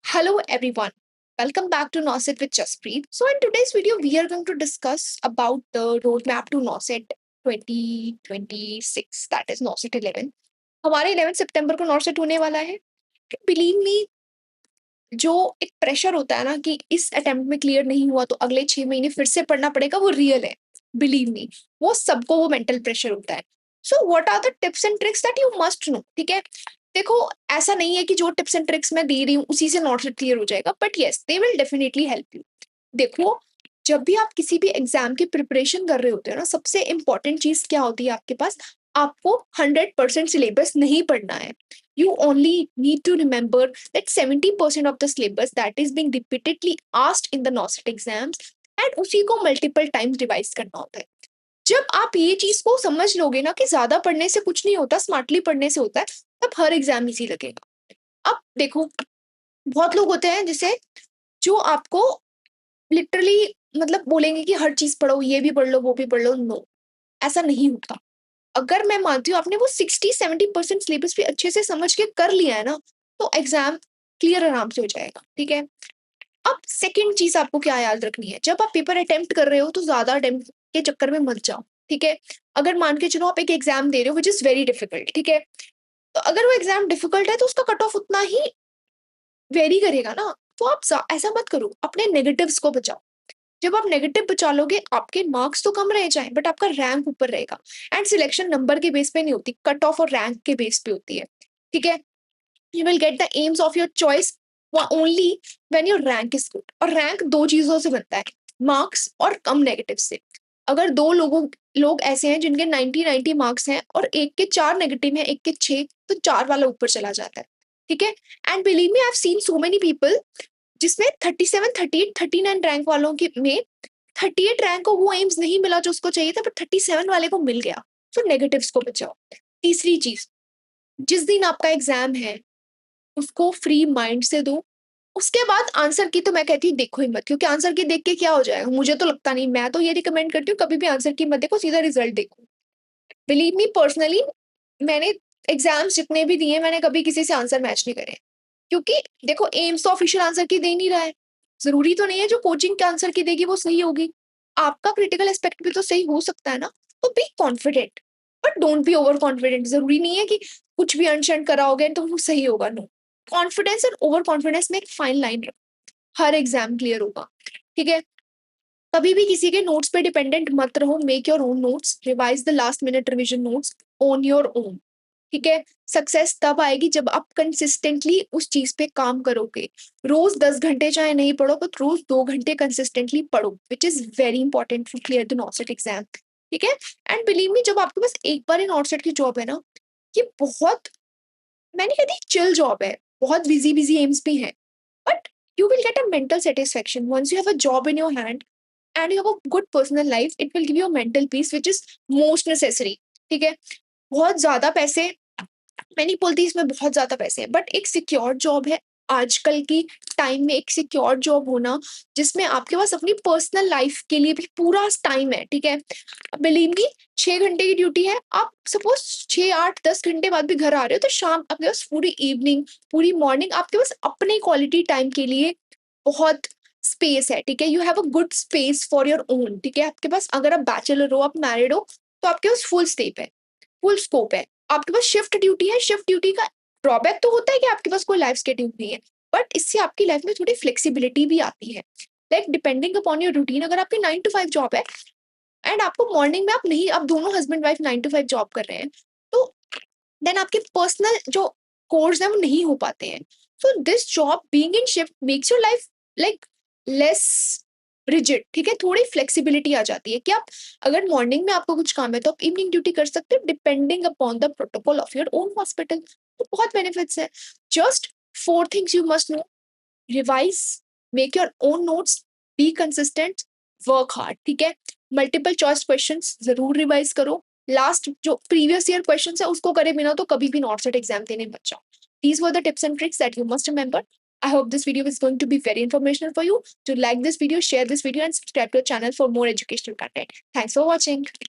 Hello everyone. Welcome back to NOSET with Jaspreet. So in today's video, we are going to discuss about the roadmap to NOSET 2026, that is NOSET 11. हमारे 11 सितंबर को NOSET होने वाला है. Believe me, जो एक pressure होता है ना कि इस अटेम्प्ट में क्लियर नहीं हुआ तो अगले 6 महीने फिर से पढ़ना पड़ेगा, वो रियल है. बिलीव मी, वो सबको वो मेंटल प्रेशर होता है. So what are the tips and tricks that you must know. ठीक है, देखो, ऐसा नहीं है कि जो टिप्स एंड ट्रिक्स मैं दे रही हूँ उसी से नॉट क्लियर हो जाएगा, but yes they will definitely help you. देखो, जब भी आप किसी भी एग्जाम की प्रिपरेशन कर रहे होते हो ना, सबसे इंपॉर्टेंट चीज क्या होती है आपके पास. आपको 100% सिलेबस नहीं पढ़ना है. You only need to remember that 70% of the syllabus that is being repeatedly asked in the NOSET exams and उसी को multiple times revise करना होता है. जब आप ये चीज को समझ लोगे ना कि ज्यादा पढ़ने से कुछ नहीं होता, स्मार्टली पढ़ने से होता है, तब हर एग्जाम इजी लगेगा. अब देखो, बहुत लोग होते हैं जिसे जो आपको लिटरली मतलब बोलेंगे कि हर चीज पढ़ो, ये भी पढ़ लो, वो भी पढ़ लो. नो, ऐसा नहीं होता. अगर मैं मानती हूँ आपने वो 60-70% सिलेबस भी अच्छे से समझ के कर लिया है ना, तो एग्जाम क्लियर आराम से हो जाएगा. ठीक है, अब सेकंड चीज आपको क्या याद रखनी है, जब आप पेपर अटेम्प्ट कर रहे हो तो ज्यादा अटेम्प्ट के चक्कर में मत जाओ. ठीक है, अगर मान के चलो आप एक एग्जाम दे रहे हो विच इज वेरी डिफिकल्ट, ठीक है, तो अगर वो एग्जाम डिफिकल्ट है तो उसका कट ऑफ उतना ही वेरी करेगा ना. तो आप ऐसा मत करो, अपने नेगेटिव्स को बचाओ. जब आप नेगेटिव बचा लोगे, आपके मार्क्स तो कम रह जाए बट आपका रैंक ऊपर रहेगा. एंड सिलेक्शन नंबर के बेस पे नहीं होती, कट ऑफ और रैंक के बेस पे होती है. ठीक है, you will get the AIIMS of your choice only when your rank is good. और रैंक दो चीजों से बनता है, मार्क्स और कम नेगेटिव से. अगर दो लोग ऐसे हैं जिनके 90 मार्क्स हैं और एक के 4 नेगेटिव हैं, एक के 6, तो 4 वाला ऊपर चला जाता है. ठीक है, and believe me, I have seen so many people जिसमें 37, 38, 39 रैंक वालों के में 38 रैंक को वो एम्स नहीं मिला जो उसको चाहिए था, पर 37 वाले को मिल गया. तो नेगेटिव्स को बचाओ. तीसरी चीज, जिस दिन आपका एग्जाम है उसको फ्री माइंड से दो. उसके बाद आंसर की तो मैं कहती हूँ देखो ही मत, क्योंकि आंसर की देख के क्या हो जाएगा, मुझे तो लगता नहीं. मैं तो ये रिकमेंड करती हूँ कभी भी आंसर की मत देखो, सीधा रिजल्ट देखो. बिलीव मी, पर्सनली मैंने एग्जाम्स जितने भी दिए मैंने कभी किसी से आंसर मैच नहीं करे. क्योंकि देखो, एम्स तो ऑफिशियल आंसर की दे नहीं रहा है. जरूरी तो नहीं है जो कोचिंग के आंसर की देगी वो सही होगी. आपका क्रिटिकल एस्पेक्ट भी तो सही हो सकता है ना. तो be confident, but don't be over confident. जरूरी नहीं है कि कुछ भी अनशन कराओगे तो वो सही होगा. नो, कॉन्फिडेंस और ओवर कॉन्फिडेंस में एक फाइन लाइन रखो. हर एग्जाम क्लियर होगा. ठीक है, कभी भी किसी के नोट्स पे डिपेंडेंट मत रहो. Make your own notes, revise the last minute revision notes on your own. ठीक है, सक्सेस तब आएगी जब आप कंसिस्टेंटली उस चीज पे काम करोगे. रोज 10 घंटे चाहे नहीं पढ़ो, बट रोज 2 घंटे कंसिस्टेंटली पढ़ो, which is very important to clear the नॉटसेट एग्जाम. ठीक है, एंड बिलीव मी, जब आपके पास एक बार इन नॉटसेट की जॉब है ना, ये बहुत, मैंने कहती चिल जॉब है. बहुत बिजी बिजी एम्स भी हैं, but you will get a mental satisfaction once you have a job in your hand and you have a good personal life. It will give you a mental peace which is most necessary. ठीक है, बहुत ज्यादा पैसे मैं नहीं बोलती इसमें बहुत ज्यादा पैसे हैं, बट एक सिक्योर जॉब है. आजकल की टाइम में एक सिक्योर जॉब होना जिसमें आपके पास अपनी पर्सनल लाइफ के लिए भी पूरा टाइम है. ठीक है, बिलीव मी, 6 घंटे की ड्यूटी है. आप सपोज 6, 8, 10 घंटे बाद भी घर आ रहे हो, तो शाम आपके पास पूरी इवनिंग, पूरी मॉर्निंग आपके पास अपने क्वालिटी टाइम के लिए बहुत स्पेस है. ठीक है, you have a good space for your own. ठीक है, आपके पास, अगर आप बैचलर हो, आप मैरिड हो, तो आपके पास फुल स्टेप है, फुल स्कोप है. आपके पास शिफ्ट ड्यूटी है. शिफ्ट ड्यूटी का ड्रॉबैक तो होता है कि आपके पास कोई लाइफ शेड्यूल नहीं है, बट इससे आपकी लाइफ में थोड़ी फ्लेक्सिबिलिटी भी आती है. Like depending upon your routine, अगर आपकी 9 to 5 जॉब है एंड आपको मॉर्निंग में, आप नहीं, आप दोनों हस्बैंड वाइफ 9 to 5 जॉब कर रहे हैं, तो देन आपके पर्सनल जो कोर्स है वो नहीं हो पाते हैं. So this job being in shift makes your life like less rigid. ठीक है, थोड़ी फ्लेक्सिबिलिटी आ जाती है कि आप, अगर मॉर्निंग में आपको कुछ काम है तो आप इवनिंग ड्यूटी कर सकते हो, depending upon the protocol of your own hospital. तो बहुत बेनिफिट्स है. Just 4 things you must no: revise, make your own notes, be consistent, work hard. ठीक है, मल्टीपल चॉइस क्वेश्चंस जरूर रिवाइज करो. लास्ट जो प्रीवियस ईयर क्वेश्चंस है उसको करे बिना तो कभी भी नॉट सेट एग्जाम देने मत जाओ. These were the tips and tricks that you must remember. I hope this video is going to be very informational for you. To like this video, share this video, and subscribe to our channel for more educational content. Thanks for watching.